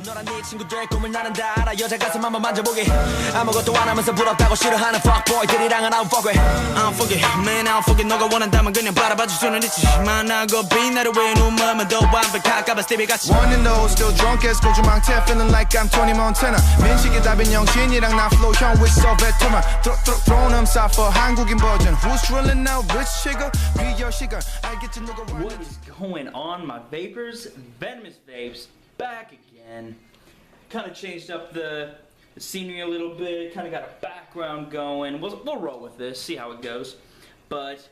너란 네 친구들 꿈을 나는 다 알아 여자 가슴 한번 만져보게 아무것도 안 하면서 부럽다고 싫어하는 fuckboy들이랑은 I don't fuck with I don't fuck it man I don't fuck it 너가 원한다면 그냥 바라봐줄 수는 있지 만나고 빛나를 왜 눈물만 더 완벽할까봐 스티비 같이 One and those still drunk as 고주망태 feeling like I'm Tony Montana 민식이 답인 영신이랑 나 flow 형 with so veteran throwing them side for 한국인 버전 Who's drilling out rich chica 비교 시간 알겠지 누가 What is going on, my vapors? Venomous Vapes back again. Kind of changed up the scenery a little bit. Kind of got a background going. We'll roll with this, see how it goes. But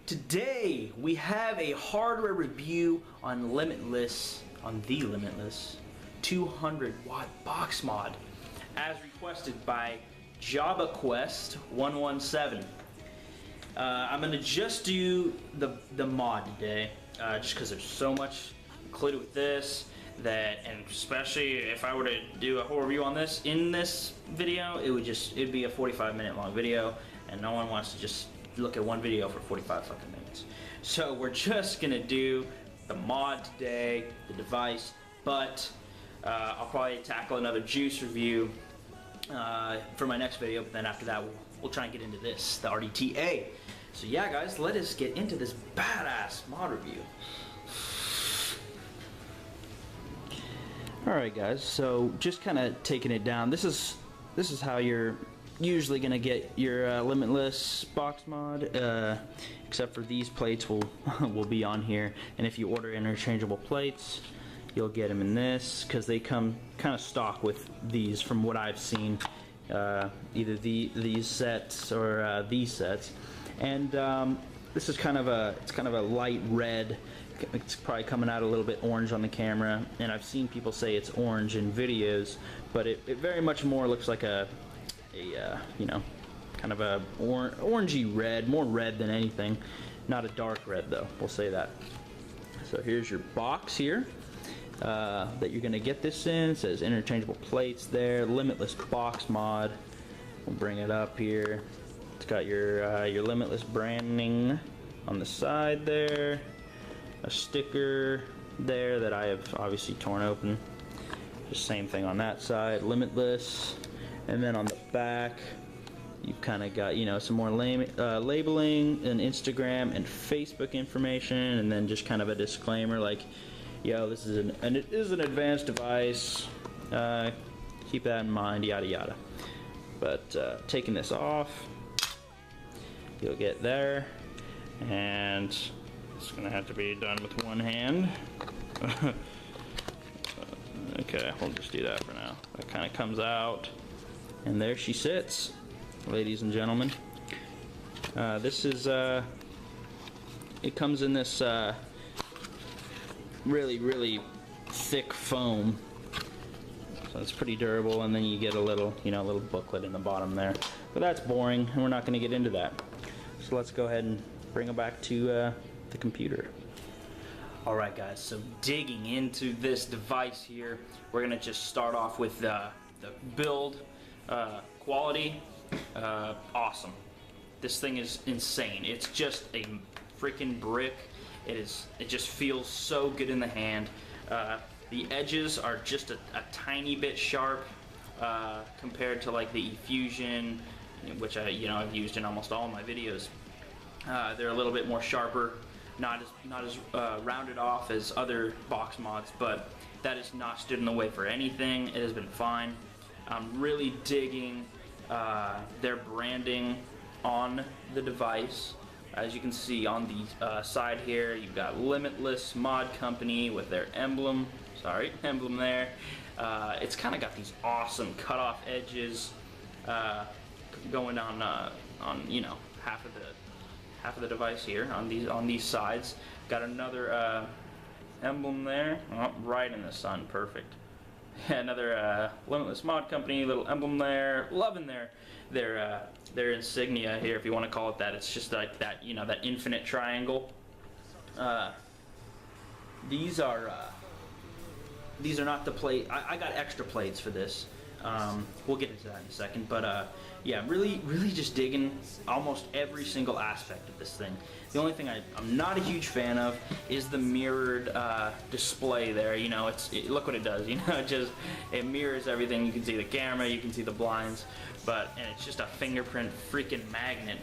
today we have a hardware review on Limitless, on the Limitless 200 watt box mod, as requested by Java Quest 117. I'm gonna just do the mod today, just because there's so much included with this that, and especially if I were to do a whole review on this in this video, it'd be a 45-minute long video, and no one wants to just look at one video for 45 fucking minutes. So we're just gonna do the mod today, the device, but I'll probably tackle another juice review for my next video. But then after that, we'll try and get into this, the RDTA. So yeah, guys, let us get into this badass mod review. Alright guys, so just kind of taking it down. This is how you're usually gonna get your Limitless box mod, except for these plates will be on here. And if you order interchangeable plates, you'll get them in this, because they come kind of stock with these from what I've seen, either these sets or these sets. And this is kind of a light red. It's probably coming out a little bit orange on the camera, and I've seen people say it's orange in videos, but it very much more looks like a you know, kind of a orangey red, more red than anything. Not a dark red though, we'll say that. So here's your box here that you're gonna get this in. It says interchangeable plates there, Limitless box mod. We'll bring it up here. It's got your Limitless branding on the side there, a sticker there that I have obviously torn open. Just same thing on that side, Limitless. And then on the back, you've kind of got, you know, some more labeling and Instagram and Facebook information, and then just kind of a disclaimer like, yo, this is it is an advanced device. Keep that in mind, yada yada. But taking this off, you'll get there, and it's gonna have to be done with one hand. Okay, we'll just do that for now. That kind of comes out, and there she sits, ladies and gentlemen. This is it comes in this really thick foam, so it's pretty durable. And then you get a little, you know, a little booklet in the bottom there. But that's boring, and we're not going to get into that. So let's go ahead and bring it back to the computer. Alright guys, so digging into this device here, we're going to just start off with the build quality. Awesome. This thing is insane. It's just a freaking brick. It just feels so good in the hand. The edges are just a tiny bit sharp compared to like the Effusion, which I've used in almost all of my videos. They're a little bit more sharper, not as rounded off as other box mods, but that has not stood in the way for anything. It has been fine. I'm really digging their branding on the device. As you can see on the side here, you've got Limitless Mod Company with their emblem. Sorry, emblem there. It's kind of got these awesome cut-off edges going on you know, half of the device here on these sides. Got another emblem there, oh, right in the sun, perfect. Another Limitless Mod Company little emblem there. Loving their insignia here, if you want to call it that. It's just like that, you know, that infinite triangle. These are not the plate. I got extra plates for this. We'll get into that in a second, but yeah, really just digging almost every single aspect of this thing. The only thing I'm not a huge fan of is the mirrored display there. You know, look what it does. You know, it mirrors everything. You can see the camera, you can see the blinds, and it's just a fingerprint freaking magnet.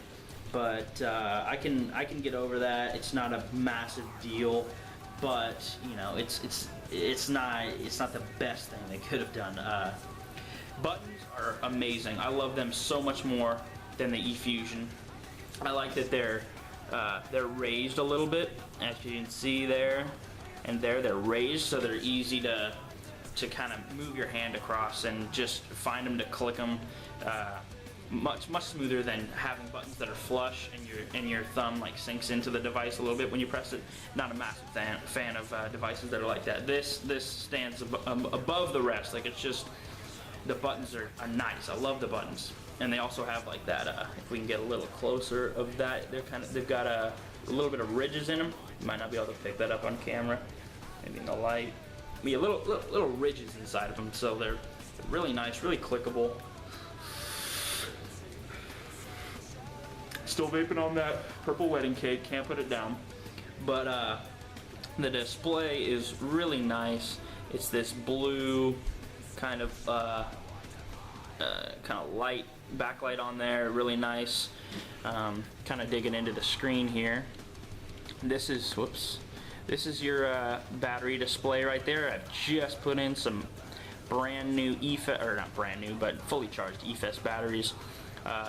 But I can get over that. It's not a massive deal, but you know, it's not the best thing they could have done. Buttons are amazing. I love them so much more than the eFusion. I like that they're raised a little bit, as you can see there and there. They're raised, so they're easy to kind of move your hand across and just find them to click them. Much smoother than having buttons that are flush and your thumb like sinks into the device a little bit when you press it. Not a massive fan of devices that are like that. This stands above the rest. Like, it's just, the buttons are nice. I love the buttons, and they also have like that. If we can get a little closer of that, they've got a little bit of ridges in them. You might not be able to pick that up on camera, maybe in the light. But yeah, little ridges inside of them, so they're really nice, really clickable. Still vaping on that purple wedding cake, can't put it down. But the display is really nice. It's this blue kind of light backlight on there, really nice. Kind of digging into the screen here. This is your battery display right there. I've just put in some brand new EFES, or not brand new, but fully charged EFES batteries.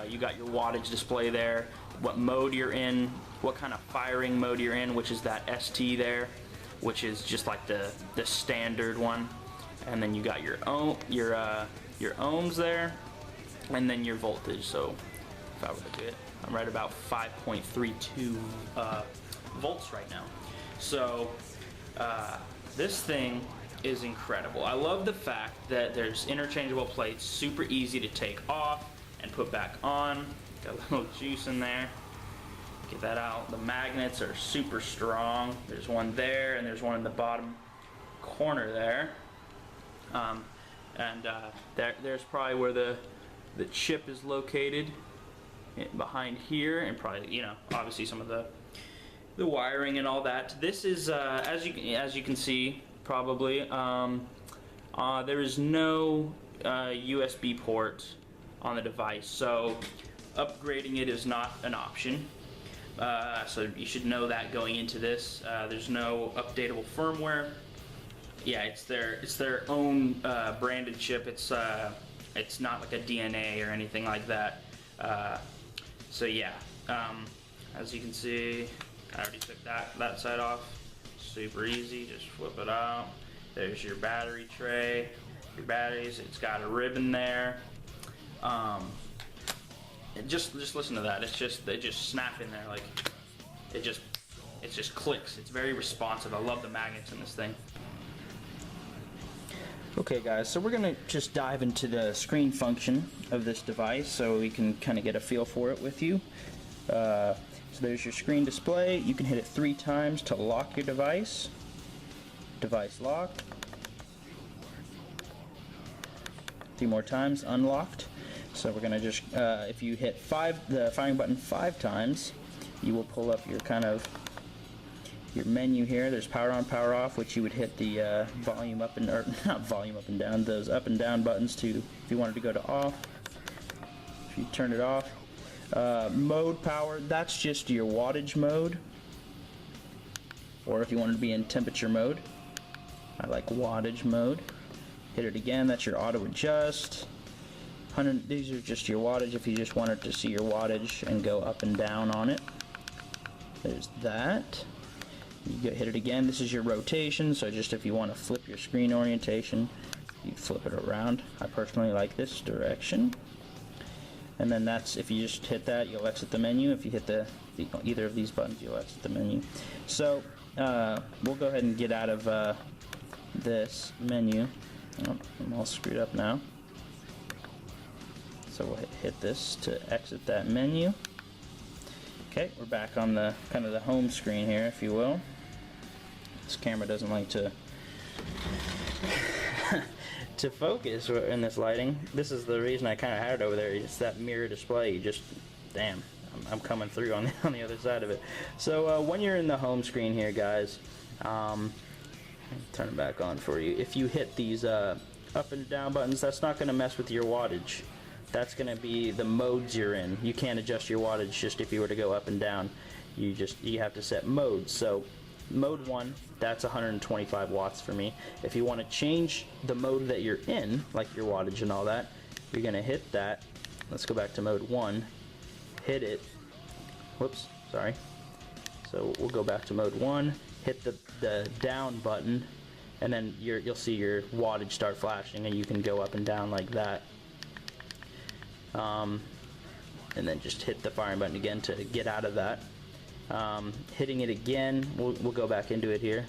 You got your wattage display there, what mode you're in, what kind of firing mode you're in, which is that ST there, which is just like the standard one. And then you got your ohms there, and then your voltage. So if I were to do it, I'm right about 5.32 volts right now. So this thing is incredible. I love the fact that there's interchangeable plates, super easy to take off and put back on. Got a little juice in there. Get that out. The magnets are super strong. There's one there, and there's one in the bottom corner there. There's probably where the chip is located, behind here, and probably, you know, obviously some of the wiring and all that. This is as you can see probably, there is no USB port on the device, so upgrading it is not an option. So you should know that going into this. There's no updatable firmware. Yeah, it's their own branded chip. It's not like a DNA or anything like that. So yeah, as you can see, I already took that side off. Super easy, just flip it out. There's your battery tray, your batteries. It's got a ribbon there. Just listen to that. They just snap in there, like it just clicks. It's very responsive. I love the magnets in this thing. Okay guys, so we're gonna just dive into the screen function of this device so we can kind of get a feel for it with you. So there's your screen display. You can hit it 3 times to lock your device. Device locked. 3 more times, unlocked. So we're gonna just, if you hit the firing button 5 times, you will pull up your your menu here. There's power on, power off, which you would hit the volume up or not volume up and down, those up and down buttons to, if you wanted to go to off. If you turn it off. Mode power, that's just your wattage mode. Or if you wanted to be in temperature mode. I like wattage mode. Hit it again, that's your auto adjust. These are just your wattage if you just wanted to see your wattage and go up and down on it. There's that. You hit it again. This is your rotation, so just if you want to flip your screen orientation, you flip it around. I personally like this direction. And then that's, if you just hit that, you'll exit the menu. If you hit either of these buttons, you'll exit the menu. So we'll go ahead and get out of this menu. Oh, I'm all screwed up now. So we'll hit this to exit that menu. Okay, we're back on the kind of the home screen here, if you will. This camera doesn't like to to focus in this lighting. This is the reason I kind of had it over there. It's that mirror display. You just, damn, I'm coming through on the other side of it. So when you're in the home screen here, guys, turn it back on for you. If you hit these up and down buttons, that's not going to mess with your wattage. That's going to be the modes you're in. You can't adjust your wattage just if you were to go up and down. You have to set modes. So mode 1, that's 125 watts for me. If you want to change the mode that you're in, like your wattage and all that, you're going to hit that. Let's go back to mode 1. Hit it. Whoops, sorry. So we'll go back to mode 1, hit the down button, and then you'll see your wattage start flashing, and you can go up and down like that. And then just hit the firing button again to get out of that. Hitting it again, we'll go back into it here.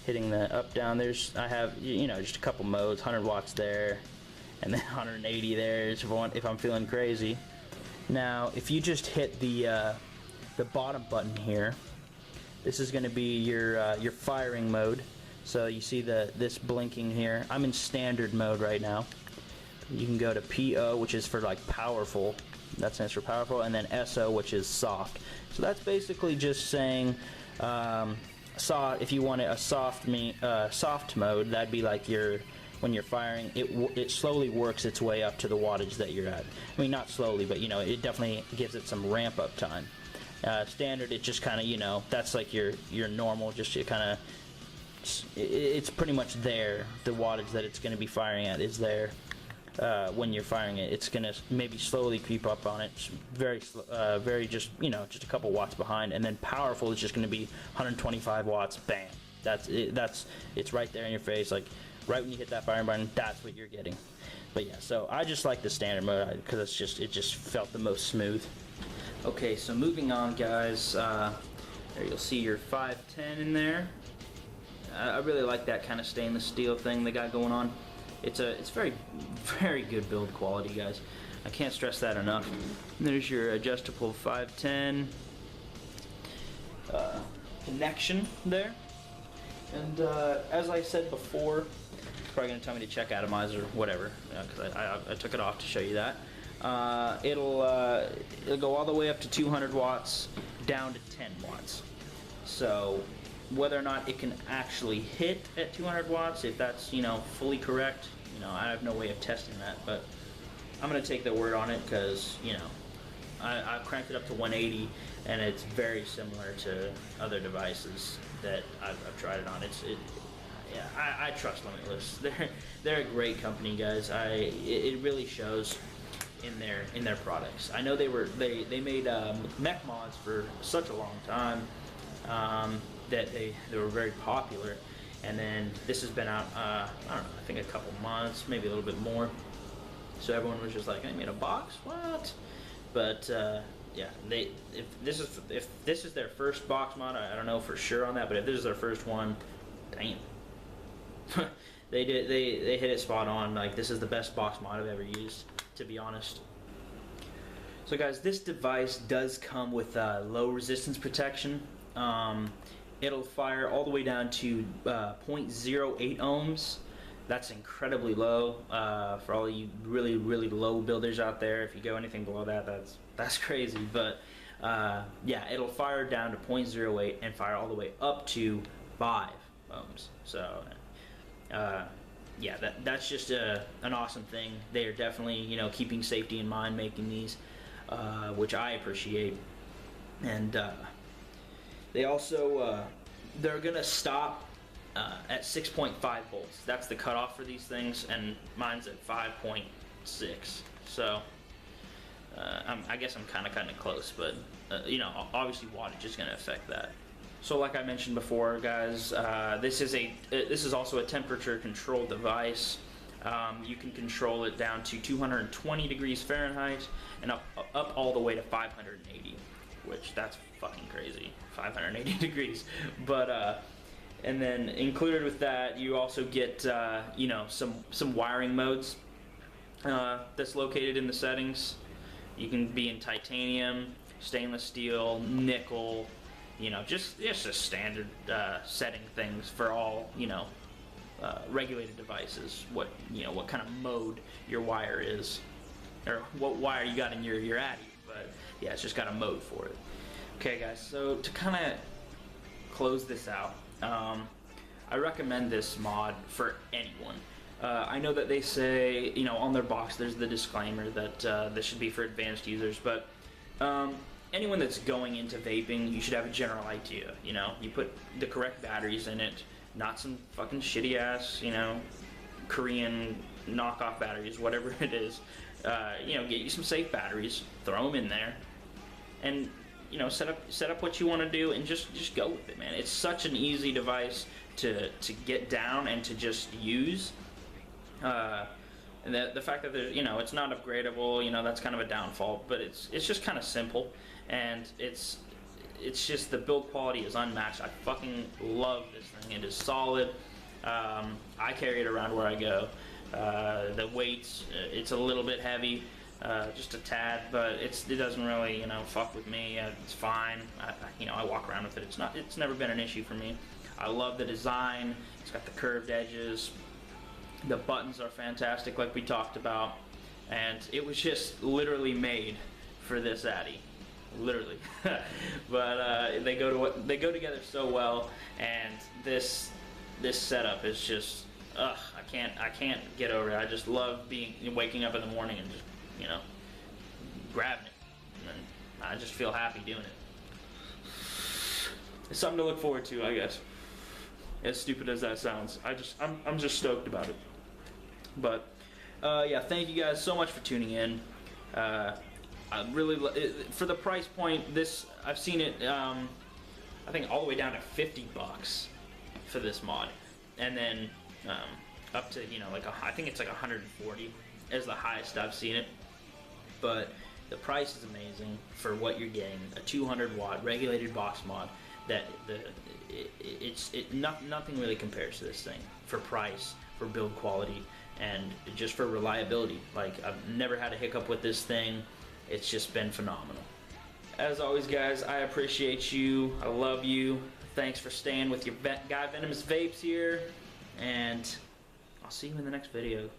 Hitting the up down, I have just a couple modes, 100 watts there, and then 180 there if I'm feeling crazy. Now, if you just hit the bottom button here, this is going to be your firing mode. So you see this blinking here. I'm in standard mode right now. You can go to PO, which is for like powerful. That stands for powerful, and then SO, which is soft. So that's basically just saying, if you want a soft mode, that'd be like when you're firing, it slowly works its way up to the wattage that you're at. I mean, not slowly, but it definitely gives it some ramp up time. Standard, it just kind of, that's like your normal, just kind of, it's pretty much there. The wattage that it's going to be firing at is there. When you're firing it, it's gonna maybe slowly creep up on it, very just a couple watts behind, and then powerful is just gonna be 125 watts, bam. That's it. It's right there in your face, like right when you hit that firing button, that's what you're getting. But yeah, so I just like the standard mode because it just felt the most smooth. Okay, so moving on, guys. There you'll see your 510 in there. I really like that kind of stainless steel thing they got going on. It's very, very good build quality, guys. I can't stress that enough. And there's your adjustable 510 connection there. And as I said before, it's probably gonna tell me to check atomizer, whatever, because I took it off to show you that. It'll go all the way up to 200 watts, down to 10 watts. So whether or not it can actually hit at 200 watts, if that's fully correct, I have no way of testing that, but I'm gonna take their word on it because I've cranked it up to 180, and it's very similar to other devices that I've tried it on. Yeah, I trust Limitless. They're a great company, guys. It really shows in their products. I know they made mech mods for such a long time. That they were very popular, and then this has been out I don't know, I think a couple months, maybe a little bit more, so everyone was just like, I made a box, what? But yeah, if this is their first box mod, I don't know for sure on that, but if this is their first one, damn. they hit it spot on. Like, this is the best box mod I've ever used, to be honest. So guys, this device does come with low resistance protection. It'll fire all the way down to 0.08 ohms. That's incredibly low for all you really low builders out there. If you go anything below that, that's crazy. But yeah, it'll fire down to 0.08 and fire all the way up to 5 ohms. So yeah, that's just an awesome thing. They are definitely keeping safety in mind, making these, which I appreciate. And they also, they're gonna stop at 6.5 volts. That's the cutoff for these things, and mine's at 5.6. So I guess I'm kind of close, but obviously wattage is gonna affect that. So like I mentioned before, guys, this is also a temperature controlled device. You can control it down to 220 degrees Fahrenheit and up all the way to 580. Which that's fucking crazy, 580 degrees. But and then included with that, you also get some wiring modes that's located in the settings. You can be in titanium, stainless steel, nickel, just standard setting things for all regulated devices, what kind of mode your wire is, or what wire you got in your Addy. But yeah, it's just got a mode for it. Okay, guys. So to kind of close this out, I recommend this mod for anyone. I know that they say, on their box there's the disclaimer that this should be for advanced users, but anyone that's going into vaping, you should have a general idea. You put the correct batteries in it, not some fucking shitty ass, Korean knockoff batteries, whatever it is. Get you some safe batteries, throw them in there, and set up what you want to do, and just go with it, man. It's such an easy device to get down and to just use. And the fact that there's, it's not upgradable, that's kind of a downfall, but it's just kind of simple, and it's just the build quality is unmatched. I fucking love this thing. It is solid. I carry it around where I go. The weights, it's a little bit heavy, just a tad, but it doesn't really, fuck with me. It's fine. I walk around with it. It's never been an issue for me. I love the design. It's got the curved edges. The buttons are fantastic, like we talked about, and it was just literally made for this Addy, literally. But they go together so well, and this setup is just, I can't get over it. I just love waking up in the morning and just grabbing it, and I just feel happy doing it. It's something to look forward to, I guess. As stupid as that sounds, I'm just stoked about it. But yeah, thank you guys so much for tuning in. I really for the price point, I've seen it. I think all the way down to $50 for this mod, and then up to I think it's like 140 is the highest I've seen it. But the price is amazing for what you're getting. A 200 watt regulated box mod. Nothing really compares to this thing for price, for build quality, and just for reliability. Like, I've never had a hiccup with this thing. It's just been phenomenal. As always, guys, I appreciate you. I love you. Thanks for staying with your guy Venomous Vapes here, and I'll see you in the next video.